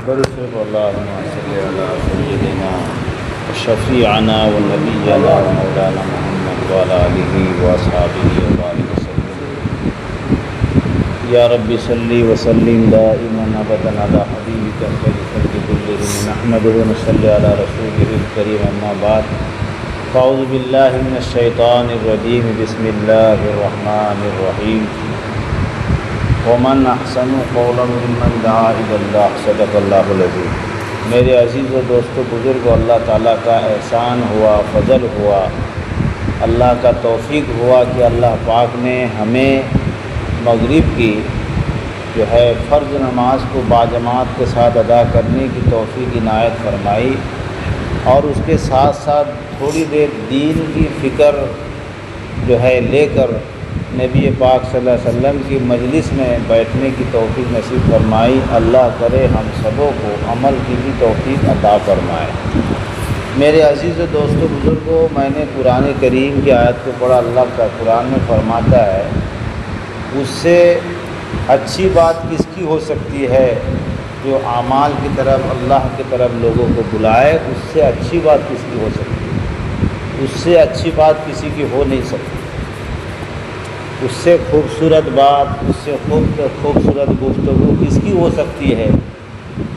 بل صرف اللهم صل على سيدنا وشفيعنا ونبينا ومولانا محمد وعلى آله وأصحابه وبارك وسلم يا رب صل وسلم دائما أبدا على حبيبك خير الخلق كلهم نحمده ونصلي على رسوله الكريم أما بعد فأعوذ بالله من الشيطان الرجيم بسم الله الرحمن الرحيم ومن احسن قولا ممن دعا الى اللہ صدق اللہ العظیم۔ میرے عزیز و دوستو بزرگ، اللہ تعالیٰ کا احسان ہوا، فضل ہوا، اللہ کا توفیق ہوا کہ اللہ پاک نے ہمیں مغرب کی جو ہے فرض نماز کو باجماعت کے ساتھ ادا کرنے کی توفیق عنایت فرمائی، اور اس کے ساتھ ساتھ تھوڑی دیر دین کی فکر جو ہے لے کر نبی پاک صلی اللہ علیہ وسلم کی مجلس میں بیٹھنے کی توفیق نصیب فرمائی۔ اللہ کرے ہم سبوں کو عمل کی بھی توفیق عطا فرمائے۔ میرے عزیز و دوستو بزرگوں، میں نے قرآن کریم کی آیت کو پڑھا۔ اللہ کا قرآن میں فرماتا ہے اس سے اچھی بات کس کی ہو سکتی ہے جو اعمال کی طرف، اللہ کی طرف لوگوں کو بلائے، اس سے اچھی بات کس کی ہو سکتی ہے؟ اس سے اچھی بات کسی کی ہو نہیں سکتی۔ اس سے خوبصورت بات، اس سے خوبصورت گفتگو کس کی ہو سکتی ہے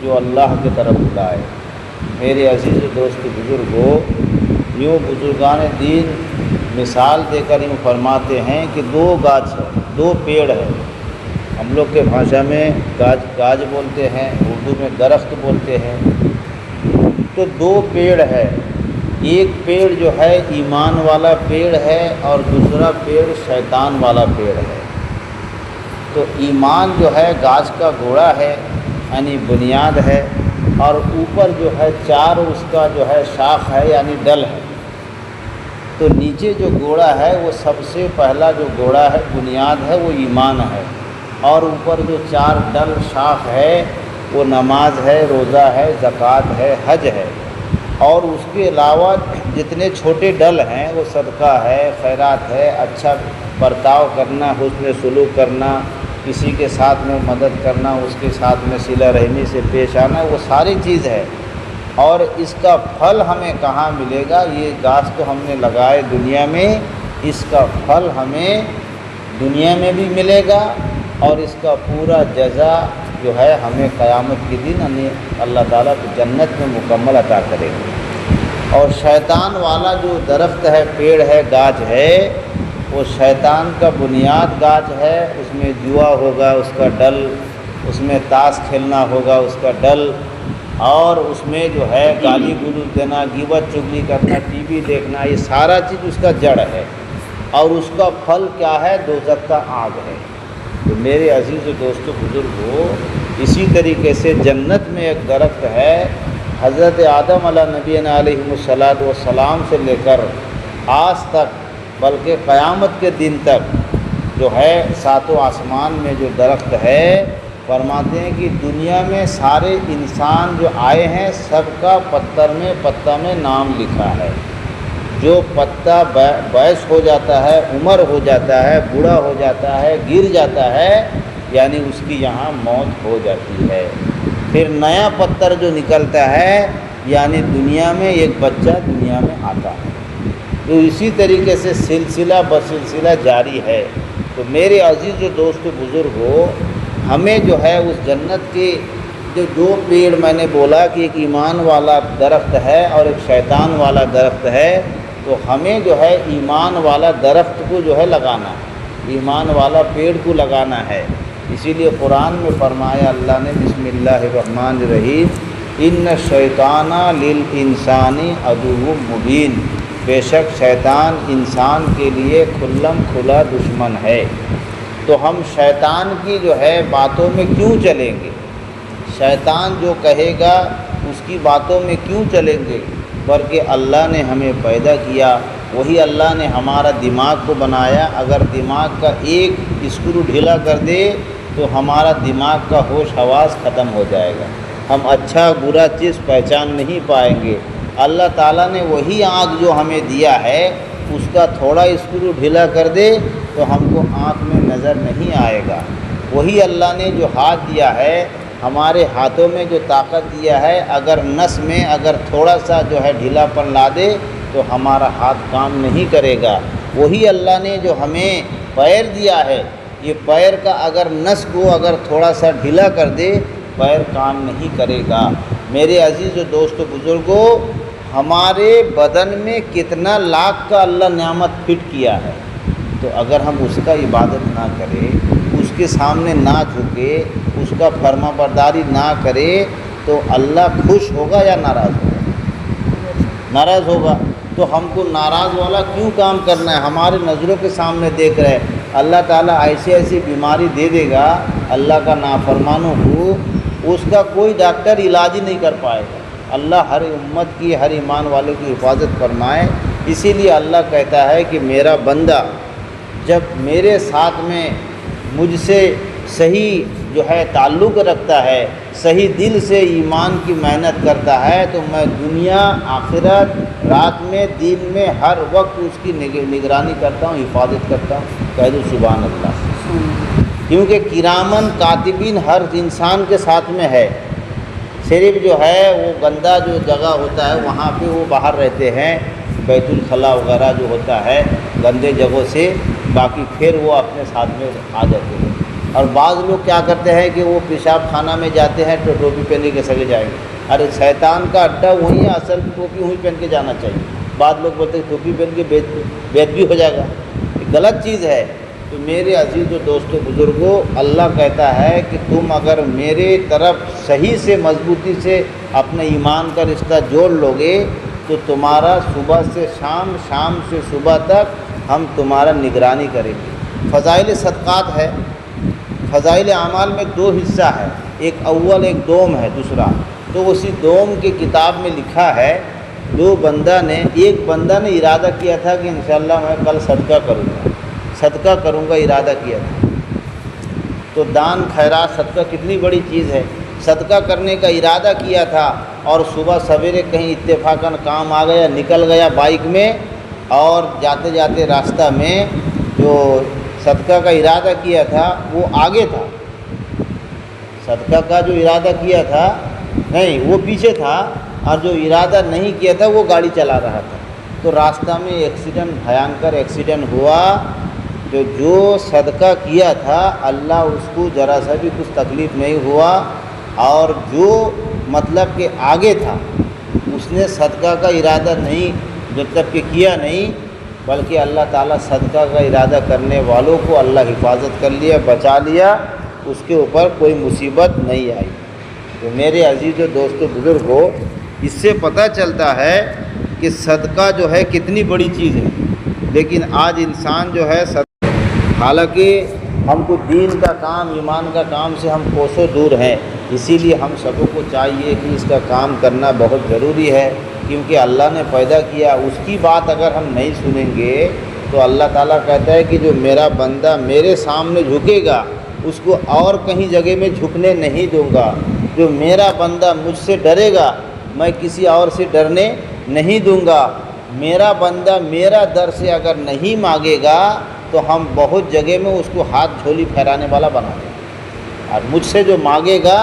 جو اللہ کی طرف بلائے؟ میرے عزیز دوست بزرگوں، یوں بزرگان دین مثال دے کر یوں فرماتے ہیں کہ دو گاچھ ہے، دو پیڑ ہے۔ ہم لوگ کے بھاشا میں گاج بولتے ہیں، اردو میں درخت بولتے ہیں۔ تو دو پیڑ ہے، ایک پیڑ جو ہے ایمان والا پیڑ ہے اور دوسرا پیڑ شیطان والا پیڑ ہے۔ تو ایمان جو ہے گاچھ کا گوڑا ہے، یعنی بنیاد ہے، اور اوپر جو ہے چار اس کا جو ہے شاخ ہے، یعنی ڈل ہے۔ تو نیچے جو گوڑا ہے وہ سب سے پہلا جو گوڑا ہے، بنیاد ہے، وہ ایمان ہے، اور اوپر جو چار ڈل شاخ ہے وہ نماز ہے، روزہ ہے، زکوٰۃ ہے، حج ہے، اور اس کے علاوہ جتنے چھوٹے ڈل ہیں وہ صدقہ ہے، خیرات ہے، اچھا برتاؤ کرنا، حسن سلوک کرنا، کسی کے ساتھ میں مدد کرنا، اس کے ساتھ میں صلہ رحمی سے پیش آنا، وہ ساری چیز ہے۔ اور اس کا پھل ہمیں کہاں ملے گا؟ یہ گاچھ تو ہم نے لگائے دنیا میں، اس کا پھل ہمیں دنیا میں بھی ملے گا، اور اس کا پورا جزا جو ہے ہمیں قیامت کے دن اللہ تعالیٰ کی جنت میں مکمل عطا کرے گا۔ اور شیطان والا جو درخت ہے، پیڑ ہے، گاچھ ہے، وہ شیطان کا بنیاد گاچھ ہے، اس میں جوا ہوگا، اس کا ڈل، اس میں تاش کھیلنا ہوگا، اس کا ڈل، اور اس میں جو ہے گالی گلوچ دینا، غیبت چغلی کرنا، ٹی وی دیکھنا، یہ سارا چیز اس کا جڑ ہے، اور اس کا پھل کیا ہے؟ دوزخ کا آگ ہے۔ تو میرے عزیز و دوستو بزرگوں، اسی طریقے سے جنت میں ایک درخت ہے، حضرت آدم علیہ نبینا علیہ السلام سے لے کر آج تک، بلکہ قیامت کے دن تک جو ہے ساتوں آسمان میں جو درخت ہے، فرماتے ہیں کہ دنیا میں سارے انسان جو آئے ہیں سب کا پتہ میں نام لکھا ہے۔ جو پتا بیس ہو جاتا ہے، عمر ہو جاتا ہے، بوڑھا ہو جاتا ہے، گر جاتا ہے، یعنی اس کی یہاں موت ہو جاتی ہے۔ پھر نیا پتر جو نکلتا ہے، یعنی دنیا میں ایک بچہ دنیا میں آتا ہے۔ تو اسی طریقے سے سلسلہ بسلسلہ جاری ہے۔ تو میرے عزیز و دوست بزرگوں، ہمیں جو ہے اس جنت کے جو دو پیڑ میں نے بولا کہ ایک ایمان والا درخت ہے اور ایک شیطان والا درخت ہے، تو ہمیں جو ہے ایمان والا درخت کو جو ہے لگانا ہے، ایمان والا پیڑ کو لگانا ہے۔ اسی لیے قرآن میں فرمایا اللہ نے، بسم اللہ الرحمن الرحیم، ان الشیطان للانسان عدو مبین، بے شک شیطان انسان کے لیے کھلم کھلا دشمن ہے۔ تو ہم شیطان کی جو ہے باتوں میں کیوں چلیں گے؟ شیطان جو کہے گا اس کی باتوں میں کیوں چلیں گے؟ بلکہ اللہ نے ہمیں پیدا کیا، وہی اللہ نے ہمارا دماغ کو بنایا۔ اگر دماغ کا ایک اسکرو ڈھیلا کر دے تو ہمارا دماغ کا ہوش حواس ختم ہو جائے گا، ہم اچھا برا چیز پہچان نہیں پائیں گے۔ اللہ تعالیٰ نے وہی آنکھ جو ہمیں دیا ہے، اس کا تھوڑا اسکرو ڈھیلا کر دے تو ہم کو آنکھ میں نظر نہیں آئے گا۔ وہی اللہ نے جو ہاتھ دیا ہے، ہمارے ہاتھوں میں جو طاقت دیا ہے، اگر نس میں اگر تھوڑا سا جو ہے ڈھیلا پن لا دے تو ہمارا ہاتھ کام نہیں کرے گا۔ وہی اللہ نے جو ہمیں پیر دیا ہے، یہ پیر کا اگر نس کو اگر تھوڑا سا ڈھیلا کر دے پیر کام نہیں کرے گا۔ میرے عزیز و دوستو بزرگوں، ہمارے بدن میں کتنا لاکھ کا اللہ نعمت فٹ کیا ہے، تو اگر ہم اس کا عبادت نہ کریں، اس کے سامنے نہ جھکے، اس کا فرما برداری نہ کرے تو اللہ خوش ہوگا یا ناراض ہوگا؟ ناراض ہوگا۔ تو ہم کو ناراض والا کیوں کام کرنا ہے؟ ہمارے نظروں کے سامنے دیکھ رہے اللہ تعالیٰ ایسی بیماری دے دے گا، اللہ کا نافرمانوں کو اس کا کوئی ڈاکٹر علاج ہی نہیں کر پائے گا۔ اللہ ہر امت کی، ہر ایمان والے کی حفاظت فرمائے۔ اسی لیے اللہ کہتا ہے کہ میرا بندہ جب میرے ساتھ میں مجھ سے صحیح جو ہے تعلق رکھتا ہے، صحیح دل سے ایمان کی محنت کرتا ہے، تو میں دنیا آخرت رات میں دن میں ہر وقت اس کی نگرانی کرتا ہوں، حفاظت کرتا ہوں۔ کہہ دو سبحان اللہ۔ کیونکہ کرامن کاتبین ہر انسان کے ساتھ میں ہے، صرف جو ہے وہ گندا جو جگہ ہوتا ہے وہاں پہ وہ باہر رہتے ہیں، بیت الخلاء وغیرہ جو ہوتا ہے گندے جگہوں سے، باقی پھر وہ اپنے ساتھ میں آ جاتے ہیں۔ اور بعض لوگ کیا کرتے ہیں کہ وہ پیشاب خانہ میں جاتے ہیں تو ٹوپی پہنے کے سگے جائیں گے۔ ارے شیطان کا اڈا وہیں ہے، اصل ٹوپی وہیں پہن کے جانا چاہیے۔ بعض لوگ بولتے ہیں ٹوپی پہن کے بیت بھی ہو جائے گا، یہ غلط چیز ہے۔ تو میرے عزیز و دوستو بزرگوں، اللہ کہتا ہے کہ تم اگر میرے طرف صحیح سے مضبوطی سے اپنے ایمان کا رشتہ جوڑ لو گے تو تمہارا صبح سے شام، شام سے صبح تک ہم تمہارا نگرانی کریں گے۔ فضائل صدقات ہے، فضائل اعمال میں دو حصہ ہے، ایک اول ایک دوم ہے دوسرا۔ تو اسی دوم کی کتاب میں لکھا ہے، ایک بندہ نے ارادہ کیا تھا کہ انشاءاللہ میں کل صدقہ کروں گا ارادہ کیا تھا۔ تو دان خیرات صدقہ کتنی بڑی چیز ہے۔ صدقہ کرنے کا ارادہ کیا تھا اور صبح سویرے کہیں اتفاقاً کام آ گیا، نکل گیا بائک میں، اور جاتے جاتے راستہ میں جو صدقہ کا ارادہ کیا تھا وہ آگے تھا، صدقہ کا جو ارادہ کیا تھا نہیں وہ پیچھے تھا، اور جو ارادہ نہیں کیا تھا وہ گاڑی چلا رہا تھا۔ تو راستہ میں ایکسیڈنٹ، بھیانکر ایکسیڈنٹ ہوا۔ جو صدقہ کیا تھا اللہ اس کو ذرا سا بھی کچھ تکلیف نہیں ہوا، اور جو مطلب کہ آگے تھا اس نے صدقہ کا ارادہ نہیں مطلب کہ کیا نہیں، بلکہ اللہ تعالیٰ صدقہ کا ارادہ کرنے والوں کو اللہ حفاظت کر لیا، بچا لیا، اس کے اوپر کوئی مصیبت نہیں آئی۔ تو میرے عزیز و دوستو بزرگوں، اس سے پتہ چلتا ہے کہ صدقہ جو ہے کتنی بڑی چیز ہے۔ لیکن آج انسان جو ہے حالانکہ ہم کو دین کا کام، ایمان کا کام سے ہم کوسوں دور ہیں، اسی لیے ہم سبوں کو چاہیے کہ اس کا کام کرنا بہت ضروری ہے، کیونکہ اللہ نے پیدا کیا، اس کی بات اگر ہم نہیں سنیں گے تو اللہ تعالیٰ کہتا ہے کہ جو میرا بندہ میرے سامنے جھکے گا اس کو اور کہیں جگہ میں جھکنے نہیں دوں گا۔ جو میرا بندہ مجھ سے ڈرے گا میں کسی اور سے ڈرنے نہیں دوں گا۔ میرا بندہ میرا در سے اگر نہیں مانگے گا تو ہم بہت جگہ میں اس کو ہاتھ جھولی پھیرانے والا بنا دیں گے، اور مجھ سے جو مانگے گا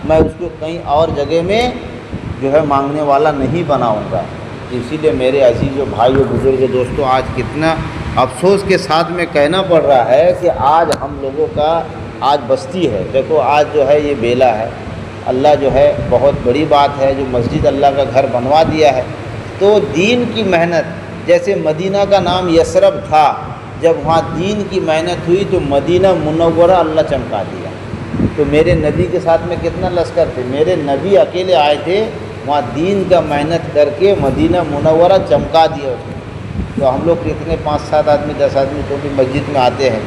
میں اس کو کہیں اور جگہ میں جو ہے مانگنے والا نہیں بناؤں گا۔ اسی لیے میرے عزیز و بھائیو، بزرگ دوستو، آج کتنا افسوس کے ساتھ میں کہنا پڑ رہا ہے کہ آج ہم لوگوں کا آج بستی ہے، دیکھو آج جو ہے یہ بیلا ہے، اللہ جو ہے بہت بڑی بات ہے جو مسجد اللہ کا گھر بنوا دیا ہے۔ تو دین کی محنت، جیسے مدینہ کا نام یثرب تھا، جب وہاں دین کی محنت ہوئی تو مدینہ منورہ اللہ چمکا دیا۔ تو میرے نبی کے ساتھ میں کتنا لشکر تھے، میرے نبی اکیلے آئے تھے، وہاں دین کا محنت کر کے مدینہ منورہ چمکا دیا اس نے۔ تو ہم لوگ کتنے 5-7 آدمی 10 آدمی تو بھی مسجد میں آتے ہیں،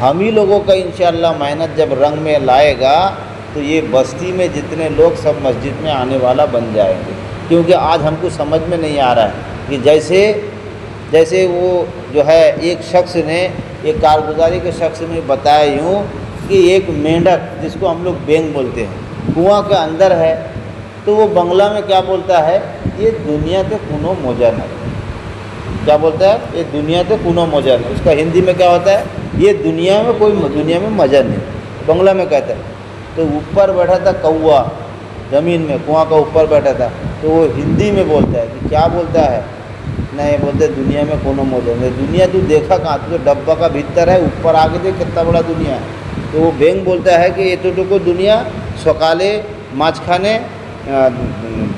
ہم ہی لوگوں کا انشاءاللہ محنت جب رنگ میں لائے گا تو یہ بستی میں جتنے لوگ سب مسجد میں آنے والا بن جائیں گے۔ کیونکہ آج ہم کو سمجھ میں نہیں آ رہا ہے کہ جیسے وہ جو ہے ایک شخص نے، ایک کارگزاری کے شخص نے بتایا یوں کہ ایک مینڈک جس کو ہم لوگ بینگ بولتے ہیں کنواں کے اندر ہے، تو وہ بنگلہ میں کیا بولتا ہے، یہ دنیا تے کنو موجن ہے۔ کیا بولتا ہے؟ یہ دنیا تے کنو موجن ہے۔ اس کا ہندی میں کیا ہوتا ہے؟ یہ دنیا میں کوئی دنیا میں مزہ نہیں، بنگلہ میں کہتا ہے۔ تو اوپر بیٹھا تھا کوا زمین میں، کنواں کا اوپر بیٹھا تھا، تو وہ ہندی میں بولتا ہے کہ کیا بولتا ہے، نہیں بولتے دنیا میں کونوں موجود ہے، دنیا تو دیکھا کہاں، تو ڈبہ کا بھیتر ہے، اوپر آگے دیکھ کتنا بڑا دنیا ہے۔ تو وہ بینگ بولتا ہے کہ یہ تو دنیا سکالے মাঝখানে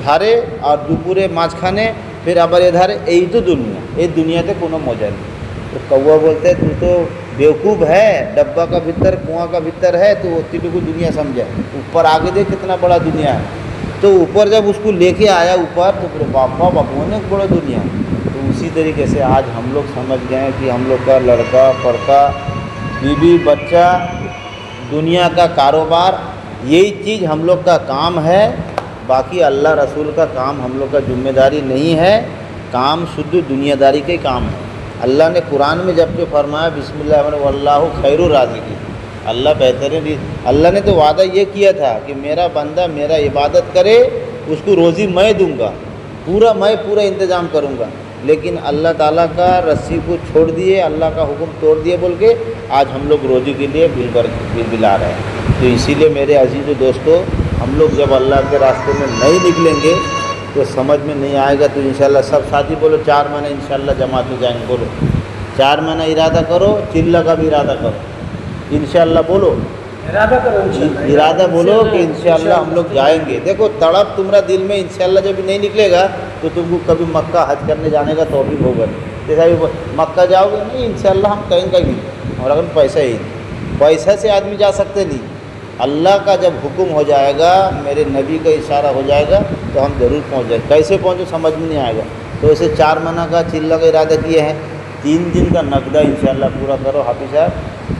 ধারে আর দুপুরে মাঝখানে پھر আবার এধারে এই তো দুনিয়া, এই দুনিয়াতে কোনো মজা নেই۔ تو کوا بولتے تو بیوقوف ہے، ڈبہ کا بھیتر کنواں کا بھیتر ہے تو اتنی کو دنیا سمجھا، اوپر آگے دیکھ کتنا بڑا دنیا ہے۔ تو اوپر جب اس کو لے کے آیا اوپر تو پھر باپا باپو نے بڑا دنیا ہے۔ تو اسی طریقے سے آج ہم لوگ سمجھ گئے ہیں کہ ہم لوگ کا لڑکا پڑکا بیوی بچہ دنیا کا کاروبار یہی چیز ہم لوگ کا کام ہے، باقی اللہ رسول کا کام ہم لوگ کا ذمہ داری نہیں ہے، کام شدھ دنیا داری کے کام ہے۔ اللہ نے قرآن میں جب کہ فرمایا بسم اللہ الرحمن الرحیم واللہ خیر الرازقین، اللہ بہترین، اللہ نے تو وعدہ یہ کیا تھا کہ میرا بندہ میرا عبادت کرے اس کو روزی میں دوں گا، میں پورا انتظام کروں گا، لیکن اللہ تعالیٰ کا رسی کو چھوڑ دیے، اللہ کا حکم توڑ دیے بول کے آج ہم لوگ روزی کے لیے بل بلا رہے ہیں۔ تو اسی لیے میرے عزیز و دوستو، ہم لوگ جب اللہ کے راستے میں نہیں نکلیں گے تو سمجھ میں نہیں آئے گا۔ تو انشاءاللہ سب ساتھی بولو 4 مہینے انشاءاللہ جماعت میں جائیں گے، بولو 4 مہینہ ارادہ کرو، چلہ کا بھی ارادہ کرو، انشاءاللہ بولو، ارادہ کرو انشاءاللہ، ارادہ بولو کہ انشاءاللہ ہم لوگ جائیں گے۔ دیکھو تڑپ تمہارا دل میں انشاءاللہ جب نہیں نکلے گا تو تم کو کبھی مکہ حج کرنے جانے کا توفیق ہوگا نہیں۔ جیسا مکہ جاؤ گے نہیں انشاءاللہ ہم کہیں گے، اور اگر پیسہ ہی پیسہ سے آدمی جا سکتے نہیں، اللہ کا جب حکم ہو جائے گا، میرے نبی کا اشارہ ہو جائے گا تو ہم ضرور پہنچ جائیں گے۔ کیسے پہنچو سمجھ میں نہیں آئے گا، تو اسے 4 مہینہ کا چلہ کا ارادہ کیے ہیں، 3 دن کا نقدہ انشاءاللہ پورا کرو حافظ صاحب۔